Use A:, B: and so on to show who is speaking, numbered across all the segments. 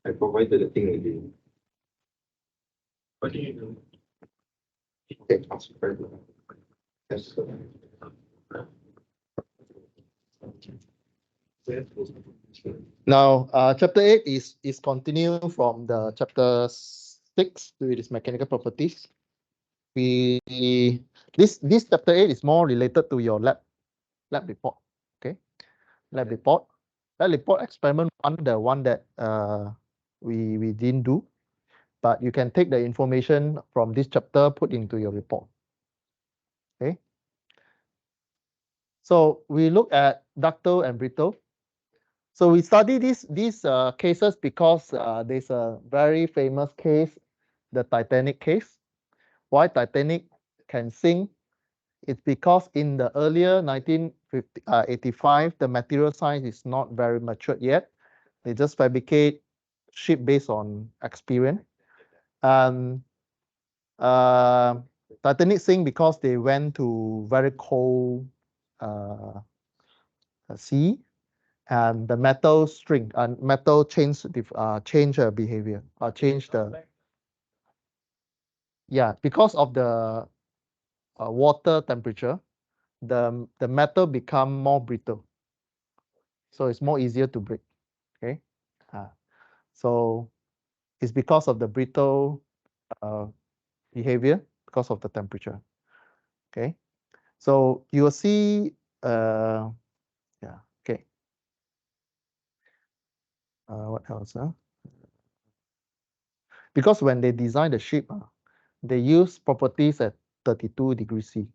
A: I provided the thing again. What do you do? Okay, transfer. Yes.
B: Now, chapter 8 is continuing from the chapter 6, which is mechanical properties. This chapter 8 is more related to your lab report. Okay, lab report experiment 1, the one that we didn't do, but you can take the information from this chapter, put into your report. Okay, so we look at ductile and brittle. So we study these cases because there's a very famous case, the Titanic case. Why Titanic can sink? It's because in the earlier 1985, the material science is not very matured yet. They just fabricate ship based on experience. Titanic sink because they went to very cold sea, and the metal string and metal change behavior, change the because of the water temperature, the metal become more brittle, so it's more easier to break. Okay, so it's because of the brittle behavior because of the temperature. Okay, so you will see okay. What else? Because when they design the ship, they use properties at 32 degrees C.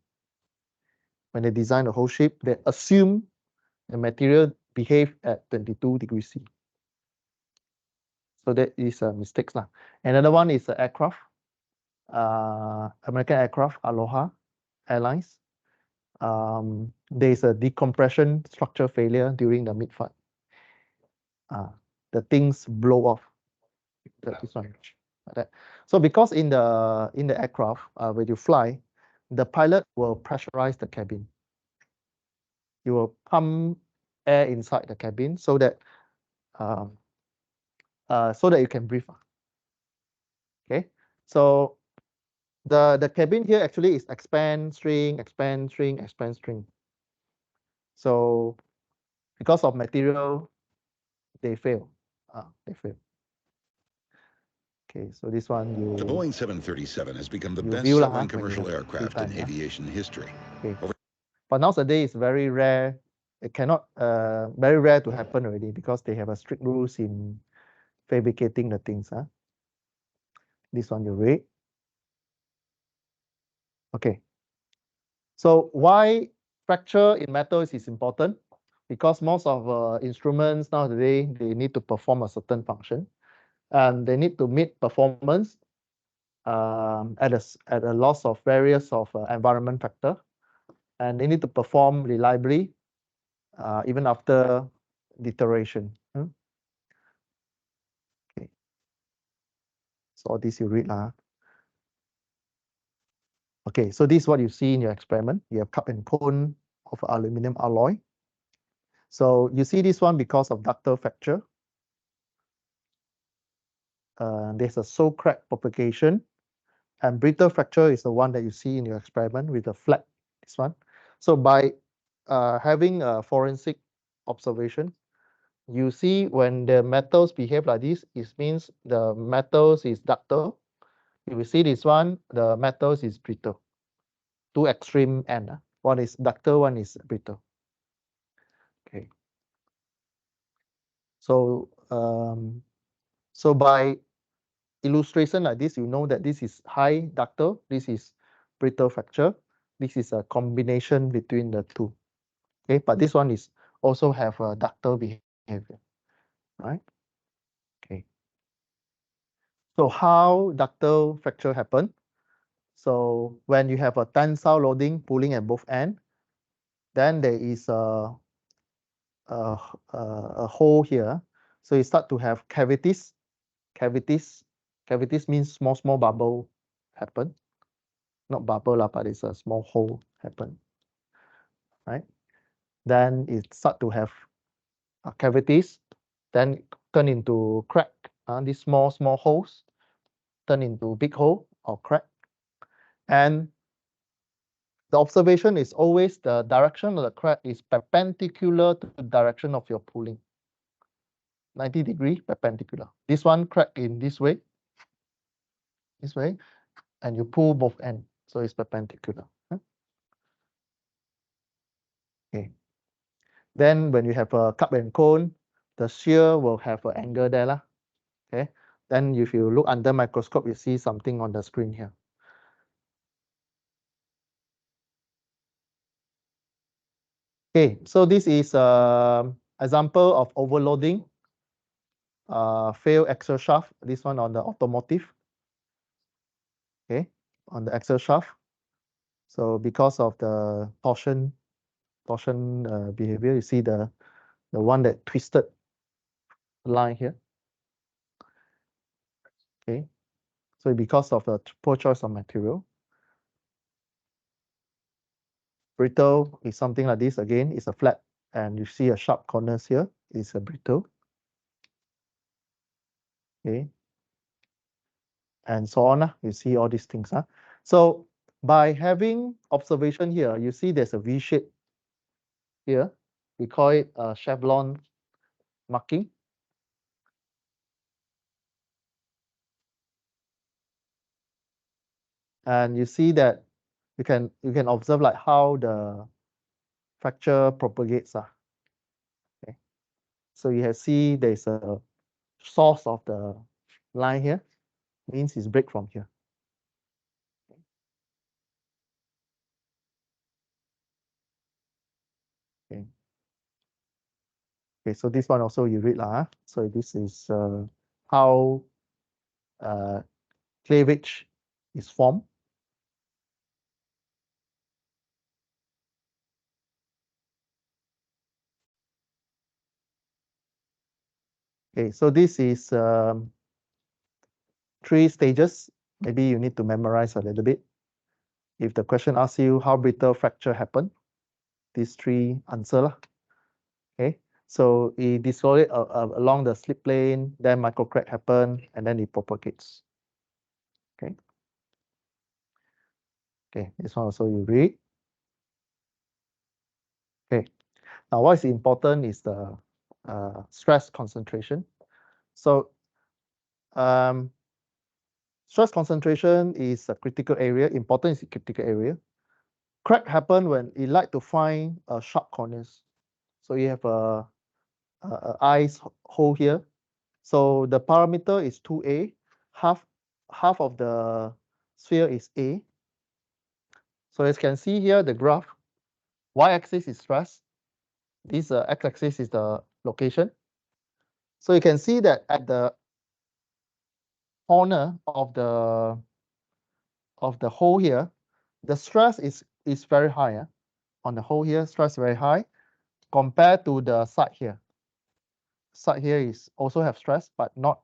B: When they design the whole ship, they assume the material behave at 22 degrees C. So that is a mistake. Another one is the aircraft. American aircraft, Aloha Airlines. There is a decompression structure failure during the mid-flight. The things blow off. This one, like that. So because in the aircraft, when you fly, the pilot will pressurize the cabin. You will pump air inside the cabin so that you can breathe. Okay, so the cabin here actually is expand string, expand string, expand string. So because of material, they fail. Okay, so this one
C: The Boeing 737 has become the
B: you
C: best-selling commercial aircraft in aviation history.
B: Okay. But nowadays it's very rare. It cannot very rare to happen already because they have a strict rules in fabricating the things. This one you read. Okay. So why fracture in metals is important? Because most of instruments nowadays, they need to perform a certain function, and they need to meet performance at a loss of various of environment factor, and they need to perform reliably even after deterioration. Okay. So this you read lah. Okay, so this is what you see in your experiment. You have cup and cone of aluminum alloy. So you see this one because of ductile fracture. There's a slow crack propagation, and brittle fracture is the one that you see in your experiment with the flat, this one. So by having a forensic observation, you see when the metals behave like this, it means the metals is ductile. You will see this one, the metals is brittle. Two extreme end. One is ductile, one is brittle. Okay. So so by illustration like this, you know that this is high ductile, this is brittle fracture. This is a combination between the two. Okay, but this one is also have a ductile behavior, right? Okay. So how ductile fracture happen? So when you have a tensile loading pulling at both ends, then there is a hole here. So you start to have cavities. Cavities means small bubble happen. Not bubble, but it's a small hole happen. Right? Then it start to have cavities, then turn into crack. these small holes turn into big hole or crack. And the observation is always the direction of the crack is perpendicular to the direction of your pulling. 90-degree perpendicular. This one crack in this way, and you pull both ends, so it's perpendicular. Okay. Then when you have a cup and cone, the shear will have an angle there lah. Okay. Then if you look under microscope, you see something on the screen here. Okay, so this is example of overloading, failed axle shaft. This one on the automotive. Okay, on the axle shaft. So because of the torsion behavior, you see the one that twisted line here. Okay, so because of the poor choice of material. Brittle is something like this. Again, it's a flat, and you see a sharp corners here. It's a brittle. Okay, and so on. You see all these things. So by having observation here, you see there's a V shape here. We call it a chevron marking. And you see that you can observe like how the fracture propagates. Okay. So you have see there's a source of the line here, means it's break from here. Okay. Okay, so this one also you read lah. So this is how cleavage is formed. Okay, so this is 3 stages. Maybe you need to memorize a little bit. If the question asks you how brittle fracture happened, these 3 answer lah. Okay, so it dislocate along the slip plane, then microcrack happen, and then it propagates. Okay. Okay, this one also you read. Okay, now what is important is the stress concentration. So stress concentration is a critical area. Important is a critical area. Crack happen when it like to find sharp corners. So you have a ice hole here. So the parameter is 2a. Half of the sphere is a. So as you can see here, the graph, y-axis is stress. This x-axis is the location. So you can see that at the corner of the hole here, the stress is very high. On the hole here, stress very high compared to the side here. Side here is also have stress, but not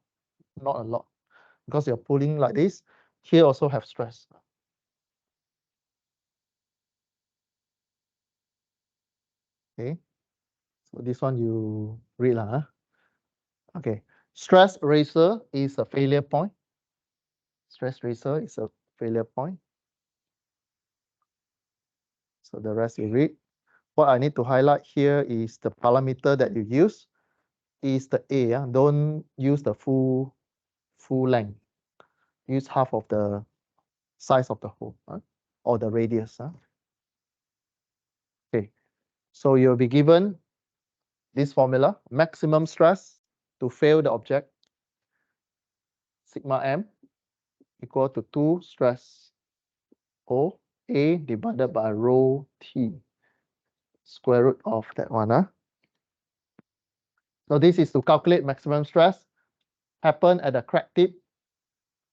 B: a lot, because you're pulling like this. Here also have stress. Okay, so this one you read lah. Okay, stress ratio is a failure point. Stress ratio is a failure point. So the rest you read. What I need to highlight here is the parameter that you use is the A. Don't use the full length. Use half of the size of the hole or the radius. Okay, so you'll be given this formula: maximum stress to fail the object, sigma m equal to 2 stress O A divided by rho T, square root of that one. So this is to calculate maximum stress happen at the crack tip.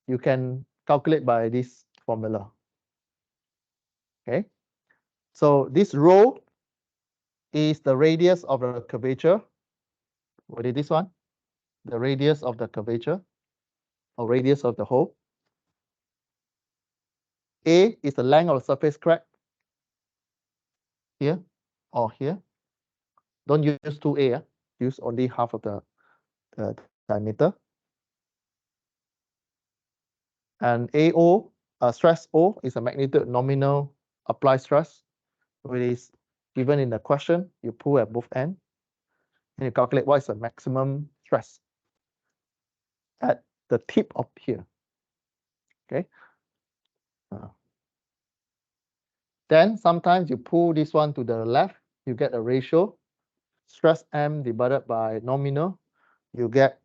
B: You can calculate by this formula. Okay, so this rho is the radius of the curvature. What is this one? The radius of the curvature or radius of the hole. A is the length of the surface crack here or here. Don't use 2A. Use only half of the diameter. And AO, stress O is a magnitude nominal applied stress, which is given in the question. You pull at both ends, and you calculate what is the maximum stress at the tip of here. Okay. Then sometimes you pull this one to the left, you get a ratio, stress M divided by nominal, you get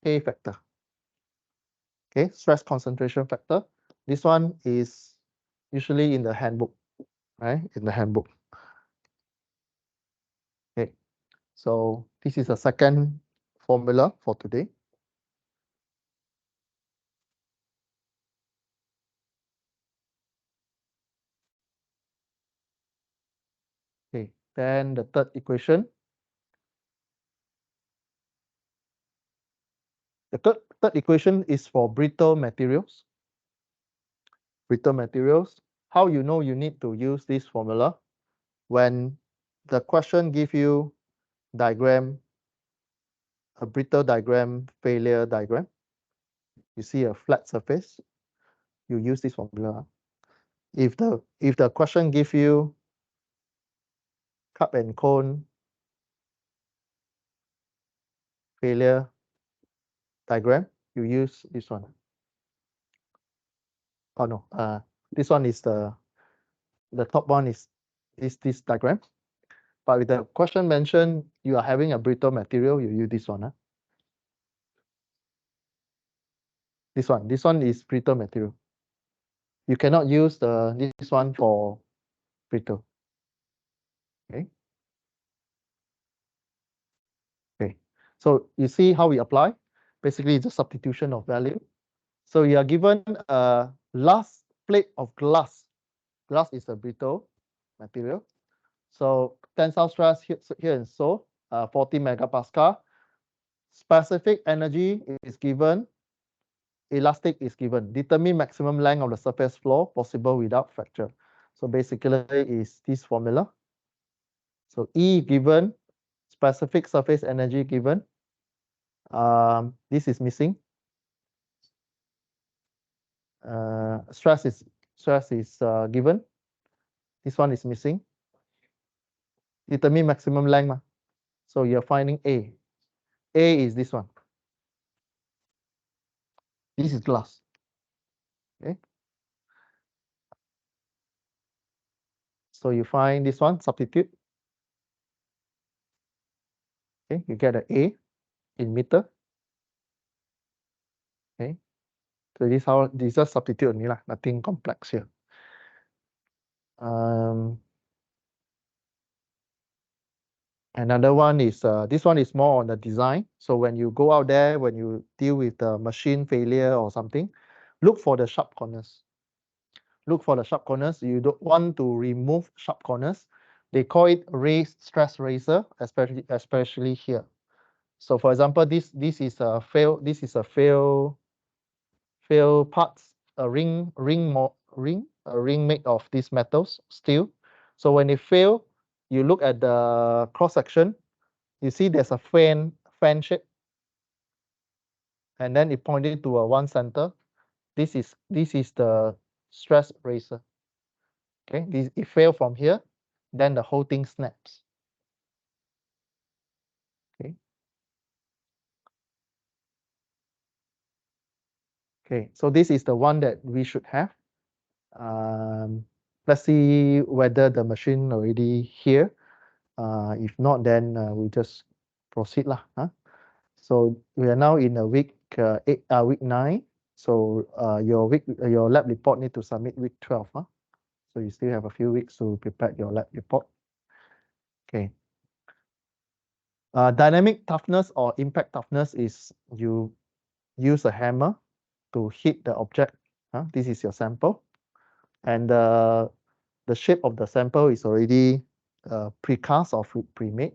B: A factor. Okay, stress concentration factor. This one is usually in the handbook, right? In the handbook. Okay, so this is a second formula for today. Okay, then the third equation. The third equation is for brittle materials. Brittle materials. How you know you need to use this formula? When the question give you diagram, a brittle diagram, failure diagram, you see a flat surface, you use this formula. If the question give you cup and cone failure diagram, you use this one. Oh no, this one is the top one is this diagram. But with the question mentioned you are having a brittle material, you use this one. This one is brittle material. You cannot use this one for brittle. Okay. Okay. So you see how we apply? Basically, it's a substitution of value. So you are given a last plate of glass. Glass is a brittle material. So tensile stress here and so 40 megapascal. Specific energy is given. Elastic is given. Determine maximum length of the surface floor possible without fracture. So basically is this formula. So E given, specific surface energy given. This is missing. Stress is given. This one is missing. Determine maximum length. So you're finding A. A is this one. This is glass. Okay. So you find this one, substitute. Okay, you get an A in meter. Okay. So this is just substitute only lah, nothing complex here. Another one is this one is more on the design. So when you go out there, when you deal with the machine failure or something, look for the sharp corners. Look for the sharp corners. You don't want to remove sharp corners. They call it stress razor, especially here. So for example, this is a fail. This is a fail parts. A ring made of these metals, steel. So when it fail, you look at the cross section. You see there's a fan shape, and then it pointed to a one center. This is the stress razor. Okay, it fail from here, then the whole thing snaps. Okay. Okay, so this is the one that we should have. Let's see whether the machine already here. If not, then we just proceed lah. So we are now in a week 9. So your lab report need to submit week 12. So you still have a few weeks to prepare your lab report. Okay. Dynamic toughness or impact toughness is you use a hammer to hit the object. This is your sample, and the shape of the sample is already precast or pre-made.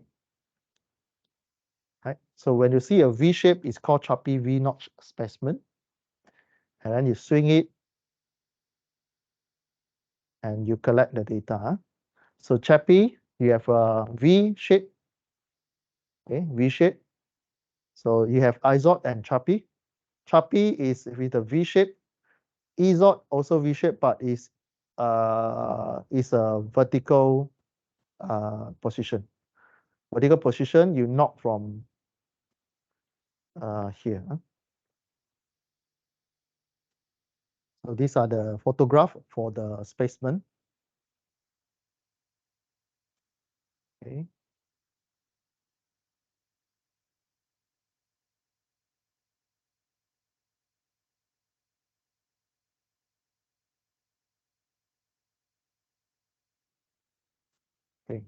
B: Right. So when you see a V shape, it's called choppy V-notch specimen, and then you swing it, and you collect the data. So choppy, you have a V shape. Okay, V shape. So you have isot and choppy. Choppy is with a V shape. EZOT also V-shaped, but is a vertical position. Vertical position, you knock from here. So these are the photograph for the specimen. Okay. Okay.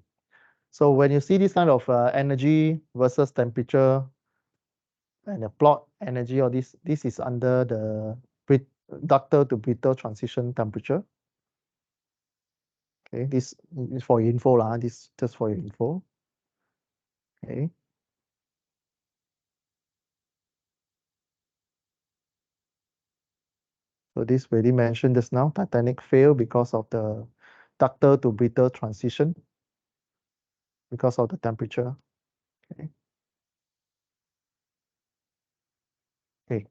B: So when you see this kind of energy versus temperature and the plot energy, or this is under the ductile to brittle transition temperature. Okay, this is for your info lah. This just for your info. Okay. So this already mentioned just now, Titanic failed because of the ductile to brittle transition, because of the temperature. Okay. Okay.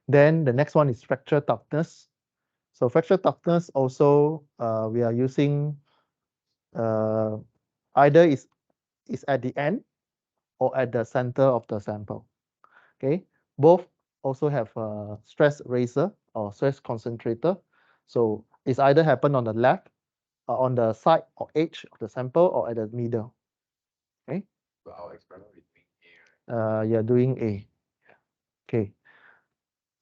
B: Then the next one is fracture toughness. So fracture toughness also we are using either is at the end or at the center of the sample. Okay, both also have a stress razor or stress concentrator. So it's either happen on the left, on the side or edge of the sample, or at the middle. Okay.
A: So our experiment is doing A, right?
B: You're doing A. Okay.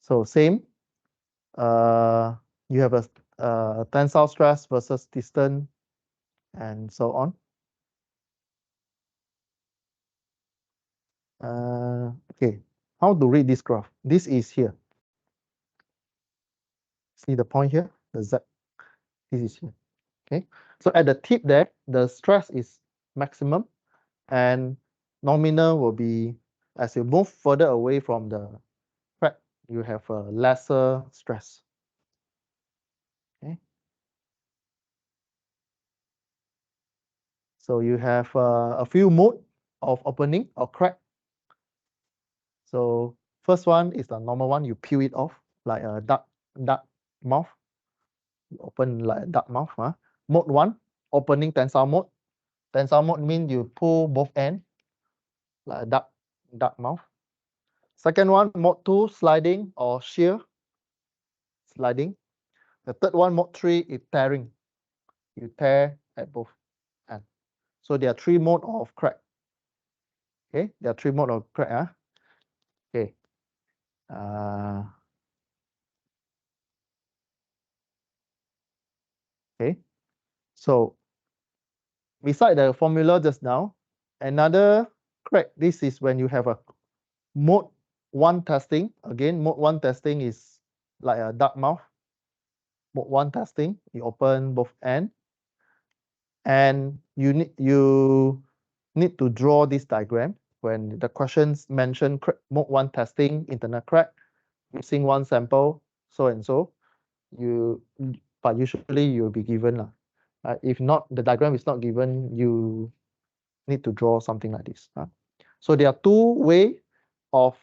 B: So same. You have a tensile stress versus distance, and so on. Okay. How to read this graph? This is here. See the point here? The Z. This is here. Okay. So at the tip there, the stress is maximum, and nominal will be as you move further away from the crack, you have a lesser stress. Okay. So you have a few mode of opening or crack. So first one is the normal one. You peel it off like a duck mouth. You open like a duck mouth. Mode 1, opening tensile mode. Tensile mode means you pull both ends like a duck mouth. Second one, mode 2, sliding or shear. Sliding. The third one, mode 3, is tearing. You tear at both ends. So there are 3 modes of crack. Okay, there are 3 modes of crack. Okay. Okay. So beside the formula just now, another crack. This is when you have a mode 1 testing. Again, mode 1 testing is like a duck mouth. Mode 1 testing, you open both ends, and you need to draw this diagram when the questions mention mode 1 testing, internal crack, using 1 sample, so and so. But usually you'll be given. If not, the diagram is not given, you need to draw something like this. So there are 2 ways of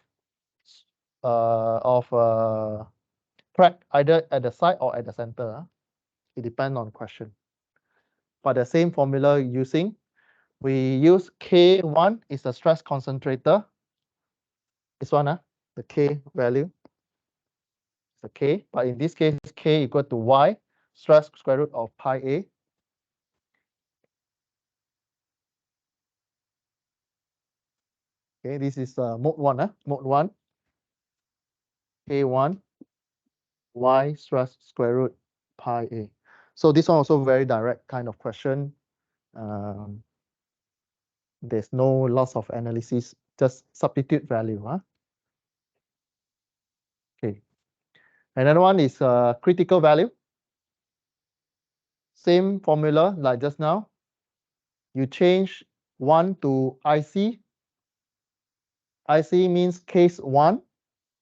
B: crack, either at the side or at the center. It depends on question. But the same formula using, we use K1 is the stress concentrator. This one, the K value. It's a K, but in this case, K equal to Y, stress square root of pi A. Okay, this is mode 1. Mode 1, K1, Y stress square root pi A. So this one also very direct kind of question. There's no loss of analysis, just substitute value. Okay. Another one is critical value. Same formula like just now. You change 1 to IC. IC means case 1,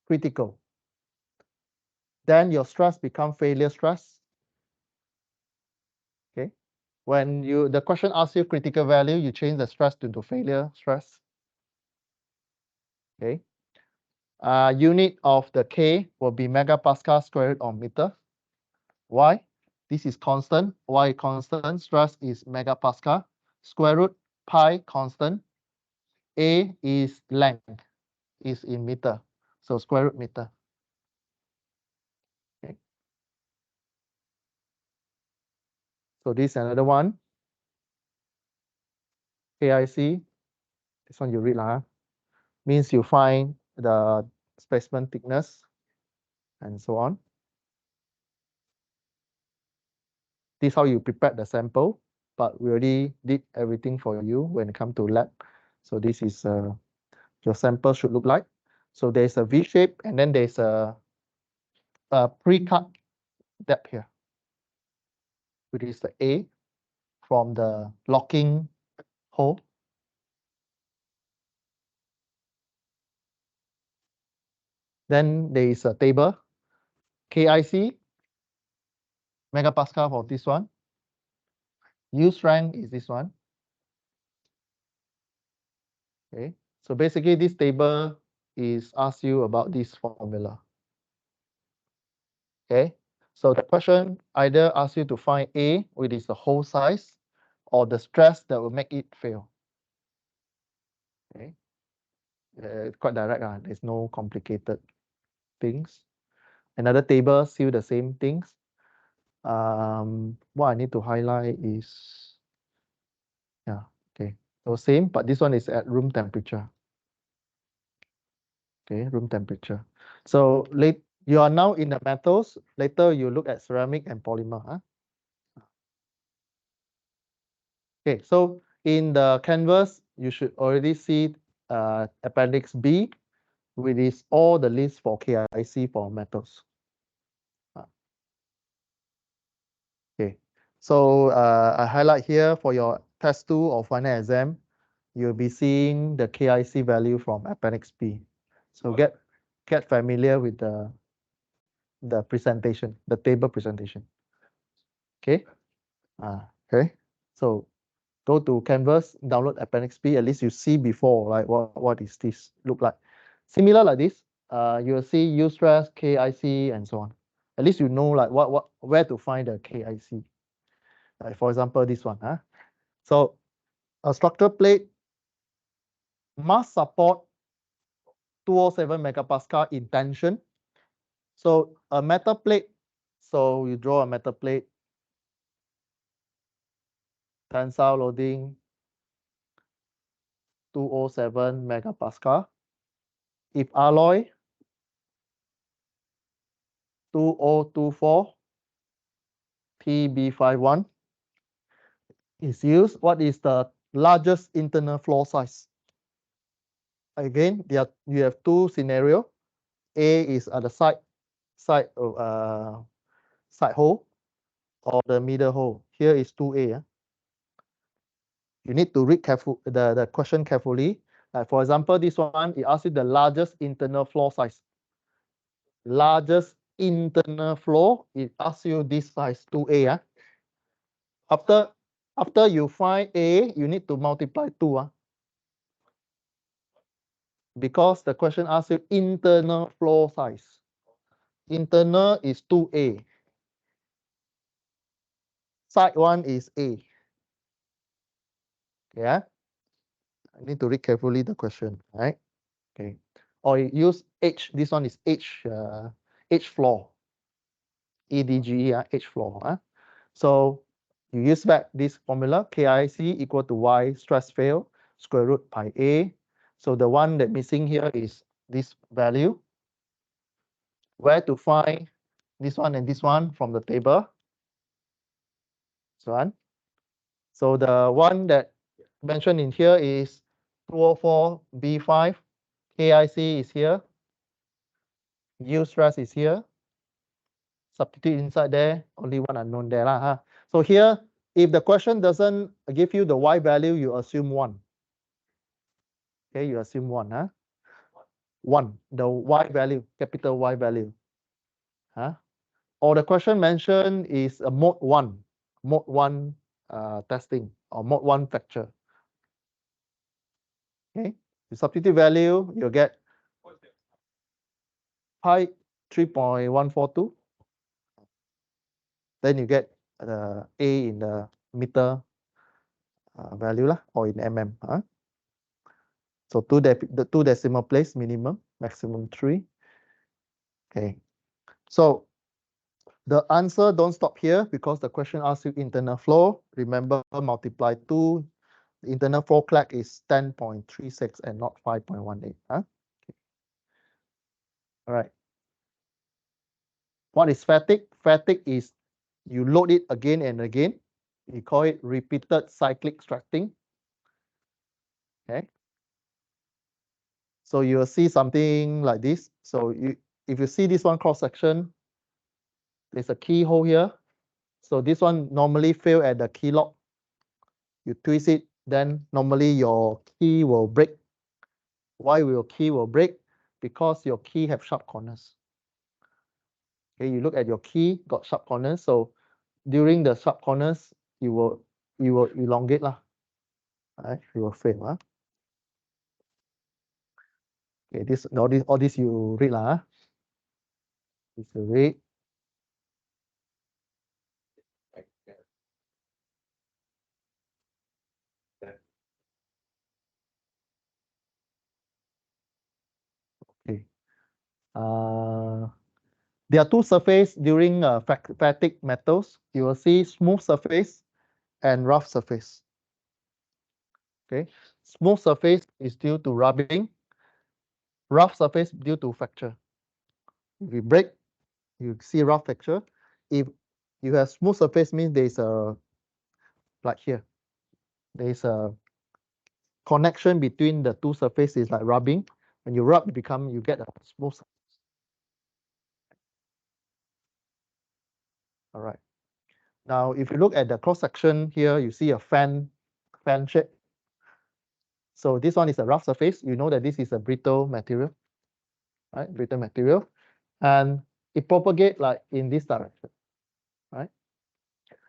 B: critical. Then your stress become failure stress. Okay. When the question asks you critical value, you change the stress to failure stress. Okay. Unit of the K will be megapascal square root of meter. Why? This is constant. Y constant. Stress is megapascal. Square root pi constant. A is length, is in meter. So square root meter. Okay. So this is another one. KIC. This one you read lah. Means you find the specimen thickness and so on. This is how you prepare the sample, but we already did everything for you when it comes to lab. So this is your sample should look like. So there's a V shape and then there's a pre-cut depth here, which is the A from the locking hole. Then there is a table, KIC, megapascal for this one. Use strength is this one. Okay, so basically this table is ask you about this formula. Okay, so the question either asks you to find A, which is the hole size, or the stress that will make it fail. Okay, quite direct. There's no complicated things. Another table, still the same things. What I need to highlight is, yeah, okay, so same, but this one is at room temperature. Okay, room temperature. So you are now in the metals. Later you look at ceramic and polymer. Okay, so in the canvas, you should already see Appendix B, which is all the list for KIC for metals. Okay, so I highlight here for your test 2 or final exam, you'll be seeing the KIC value from Appendix B. So get familiar with the presentation, the table presentation. Okay. Okay. So go to Canvas, download Appendix B. At least you see before, right? What is this look like? Similar like this. You'll see U stress, KIC, and so on. At least you know like where to find the KIC. Like for example, this one. So a structure plate must support 207 megapascal in tension. So a metal plate. So you draw a metal plate. Tensile loading 207 megapascal. If alloy 2024 TB51 is used, what is the largest internal floor size? Again, you have two scenarios. A is at the side hole or the middle hole. Here is 2A. You need to read the question carefully. Like for example, this one, it asks you the largest internal floor size. Largest internal floor, it asks you this size, 2A. After you find A, you need to multiply 2. Because the question asks you internal floor size. Internal is 2A. Side one is A. Yeah. I need to read carefully the question, right? Okay. Or you use H. This one is H floor. EDGE, H floor. So you use back this formula, KIC equal to Y stress fail square root pi A. So the one that missing here is this value. Where to find this one and this one from the table? This one. So the one that mentioned in here is 204 B5. KIC is here. U stress is here. Substitute inside there, only one unknown there. So here, if the question doesn't give you the Y value, you assume 1. Okay, you assume 1. 1, the Y value, capital Y value. Or the question mentioned is a mode 1 testing or mode 1 fracture. Okay, you substitute value, you'll get pi 3.142. Then you get the A in the meter value lah, or in mm. So the 2 decimal place minimum, maximum 3. Okay. So the answer don't stop here because the question asks you internal flow. Remember, multiply 2. The internal flow crack is 10.36 and not 5.18. Okay. All right. What is fatigue? Fatigue is you load it again and again. We call it repeated cyclic stretching. Okay. So you will see something like this. So if you see this one cross section, there's a keyhole here. So this one normally fail at the key lock. You twist it, then normally your key will break. Why will your key will break? Because your key have sharp corners. Okay, you look at your key, got sharp corners. So during the sharp corners, you will elongate lah. Right? You will fail. Okay, all this you read lah. This you read. Okay. There are two surfaces during fatigue metals. You will see smooth surface and rough surface. Okay, smooth surface is due to rubbing. Rough surface due to fracture. If you break, you see rough fracture. If you have smooth surface, means there is a, like here, there is a connection between the two surfaces, like rubbing. When you rub, you get a smooth surface. All right. Now, if you look at the cross section here, you see a fan shape. So this one is a rough surface. You know that this is a brittle material, right? Brittle material, and it propagates like in this direction, right?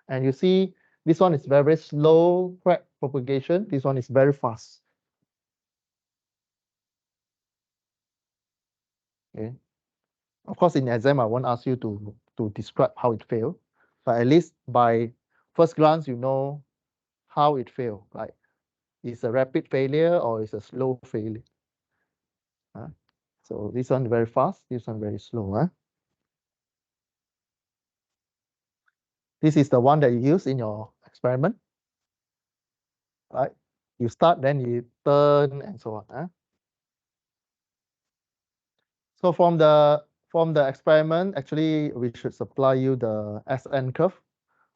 B: And you see this one is very slow crack propagation. This one is very fast. Okay. Of course, in the exam, I won't ask you to describe how it failed, but at least by first glance, you know how it failed. Like, it's a rapid failure or it's a slow failure. So this one very fast, this one very slow. This is the one that you use in your experiment, right? You start, then you turn, and so on. So from the experiment, actually, we should supply you the SN curve.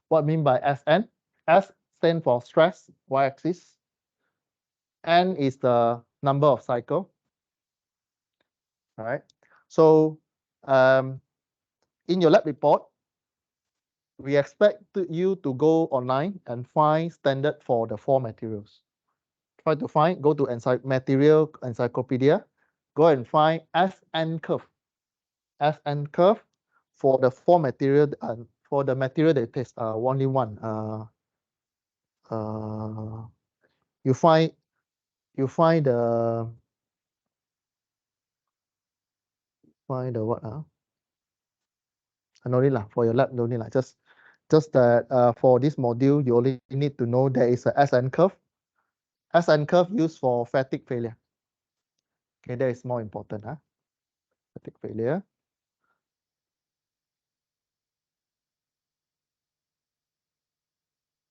B: What I mean by SN? S stands for stress, y-axis. N is the number of cycle. All right. So in your lab report, we expect you to go online and find standard for the 4 materials. Try to find, go to material encyclopedia, go and find SN curve. SN curve for the 4 material, for the material that takes only one. You find the what? No need lah, for your lab, no need lah. Just that for this module, you only need to know there is a SN curve. SN curve used for fatigue failure. Okay, that is more important. Fatigue failure.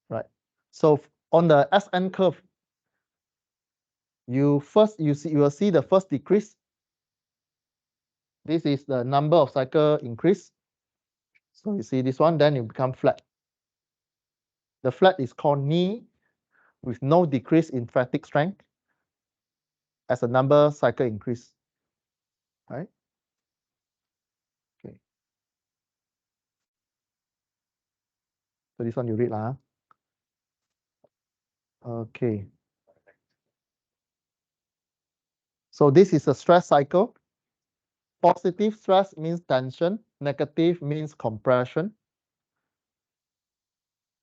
B: Right. So on the SN curve, you will see the first decrease. This is the number of cycle increase. So you see this one, then it become flat. The flat is called knee with no decrease in fatigue strength as the number cycle increase. Right? Okay. So this one you read lah. Okay. So this is a stress cycle. Positive stress means tension. Negative means compression.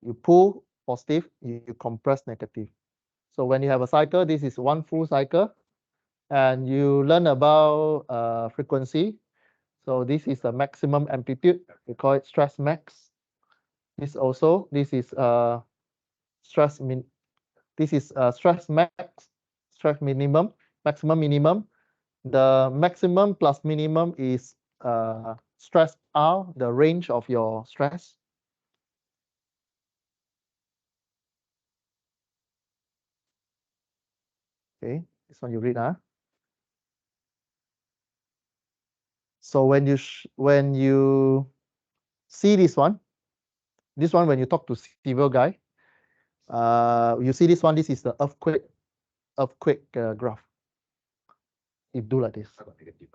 B: You pull positive, you compress negative. So when you have a cycle, this is one full cycle. And you learn about frequency. So this is the maximum amplitude. We call it stress max. This is stress min. This is stress max, stress minimum, maximum minimum. The maximum plus minimum is stress R, the range of your stress. Okay, this one you read, huh? So when you see this one when you talk to civil guy, you see this one. This is the earthquake graph. You do like this.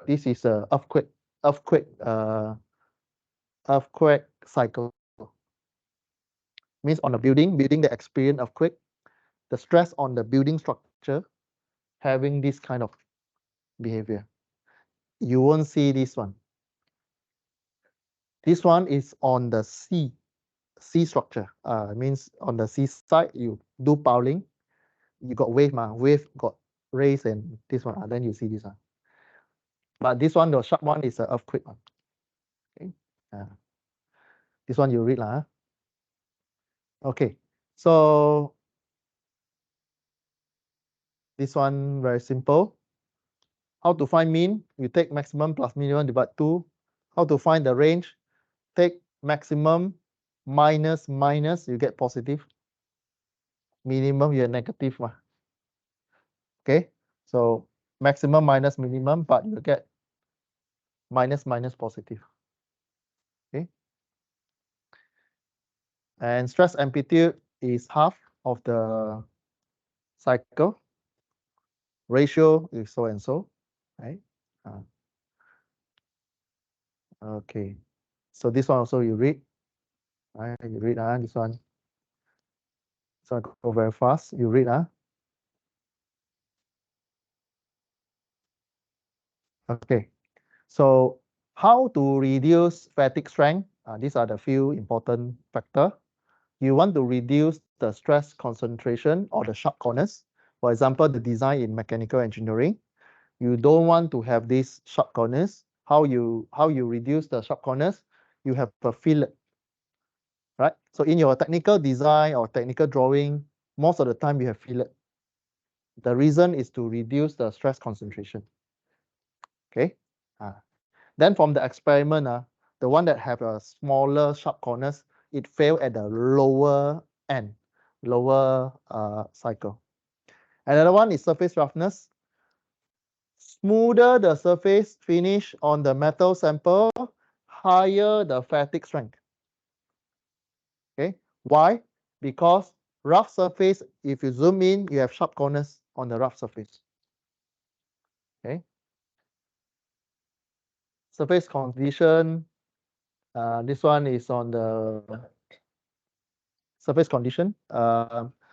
B: This is a earthquake cycle. Means on a building that experience earthquake, the stress on the building structure having this kind of behavior. You won't see this one. This one is on the sea structure. Means on the sea side, you do piling, you got wave, wave got raise, and this one, then you see this one. But this one, the sharp one, is an earthquake one. Okay. This one you read lah. Okay. So this one very simple. How to find mean? You take maximum plus minimum divide 2. How to find the range? Take maximum minus, you get positive. Minimum, you get negative. Okay, so maximum minus minimum, but you get minus positive. Okay, and stress amplitude is half of the cycle. Ratio is so and so, right? Okay, so this one also you read. Right, you read this one. So I go very fast. You read Okay, so how to reduce fatigue strength? These are the few important factors. You want to reduce the stress concentration or the sharp corners. For example, the design in mechanical engineering, you don't want to have these sharp corners. How you reduce the sharp corners? You have a fillet, right? So in your technical design or technical drawing, most of the time you have fillet. The reason is to reduce the stress concentration. Okay. Then from the experiment, the one that have a smaller sharp corners, it failed at the lower end, lower cycle. Another one is surface roughness. Smoother the surface finish on the metal sample, higher the fatigue strength. Okay, why? Because rough surface, if you zoom in, you have sharp corners on the rough surface. Okay. Surface condition. This one is on the surface condition.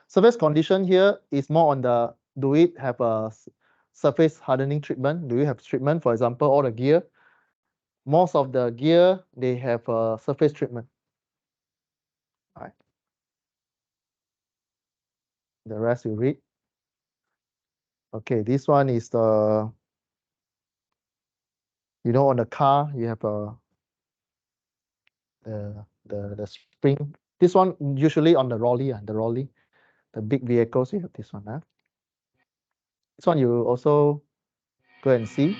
B: Surface condition here is more on the, do it have a surface hardening treatment? Do you have treatment? For example, all the gear, most of the gear, they have a surface treatment. All right. The rest you read. Okay, this one is the, you know, on the car, you have a the spring. This one usually on the rolly, the big vehicles, you have this one. This one you also go and see.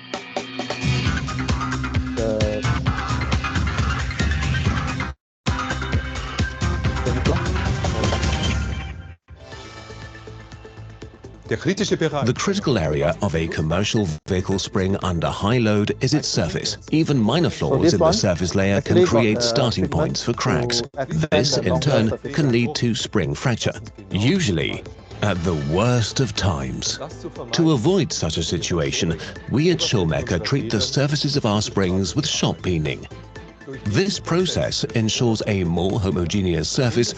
D: The critical area of a commercial vehicle spring under high load is its surface. Even minor flaws in the surface layer can create starting points for cracks. This, in turn, can lead to spring fracture, usually at the worst of times. To avoid such a situation, we at Schulmecker treat the surfaces of our springs with shot peening. This process ensures a more homogeneous surface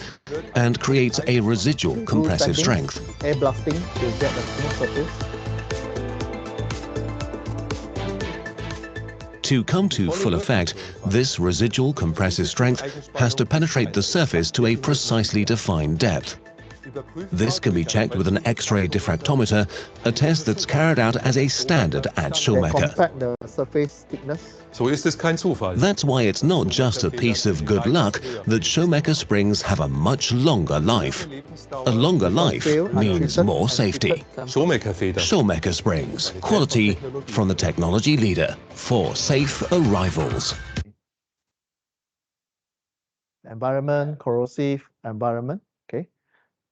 D: and creates a residual compressive strength.
B: Air blasting to get the smooth surface.
D: To come to full effect, this residual compressive strength has to penetrate the surface to a precisely defined depth. This can be checked with an X-ray diffractometer, a test that's carried out as a standard at Schulmecker.
B: Compact the surface thickness.
E: So ist es kein Zufall.
D: That's why it's not just a piece of good luck that Schulmecker springs have a much longer life. A longer life means more safety.
E: Schulmecker-Feder.
D: Schulmecker springs, quality from the technology leader for safe arrivals.
B: Environment, corrosive environment. Okay,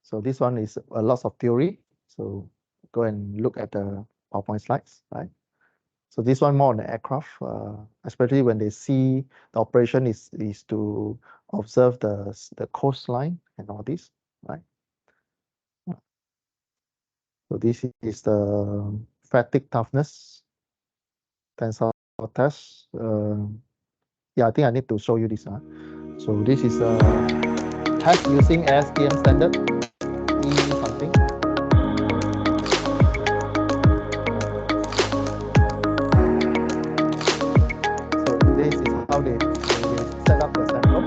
B: so this one is a lot of theory. So go and look at the PowerPoint slides, right? So this one more on the aircraft, especially when they see the operation is to observe the coastline and all this, right? So this is the fatigue toughness tensile test. Yeah, I think I need to show you this. So this is a test using ASTM standard E something. So this is how they set up the sample.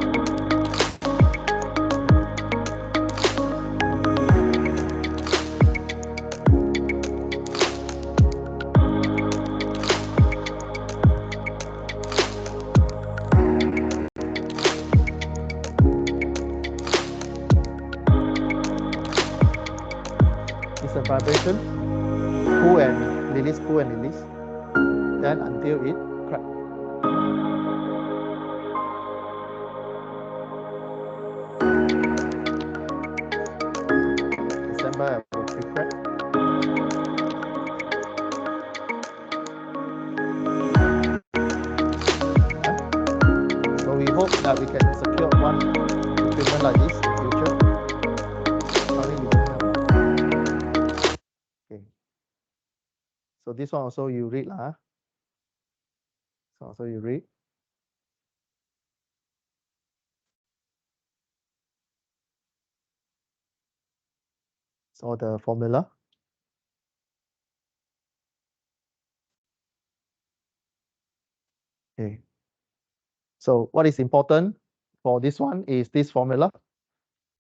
B: Vibration, pull and release, then until it cracks. December will be crack. So we hope that we can secure one equipment like this in future. Sorry, we don't have. Okay. So this one also you read lah. So also you read. So the formula. Okay. So what is important for this one is this formula.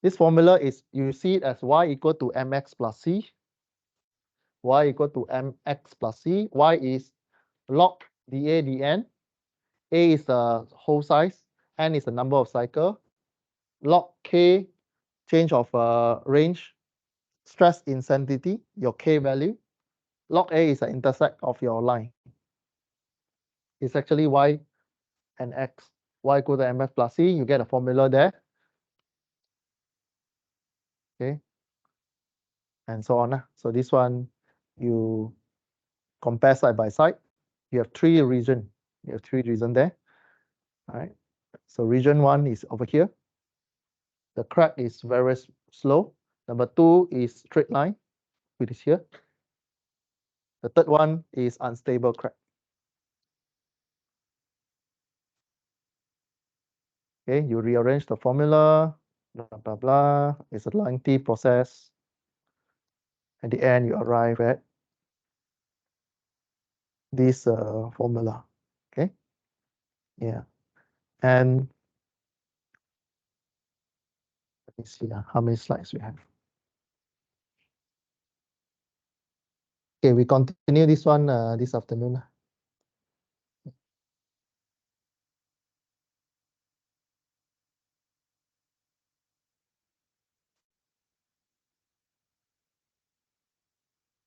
B: This formula is, you see it as y equal to mx plus c. Y equal to mx plus c. Y is log dA dN. A is the hole size. N is the number of cycle. Log K, change of range. Stress intensity, your K value. Log A is the intersect of your line. It's actually y and x. Y equal to mx plus c. You get a formula there. Okay. And so on. So this one, you compare side by side. You have three regions. You have three regions there. All right. So region 1 is over here. The crack is very slow. Number 2 is straight line, which is here. The third one is unstable crack. Okay, you rearrange the formula, blah, blah, blah. It's a lengthy process. At the end, you arrive at this formula. Okay, yeah. And let me see how many slides we have. Okay, we continue this one this afternoon.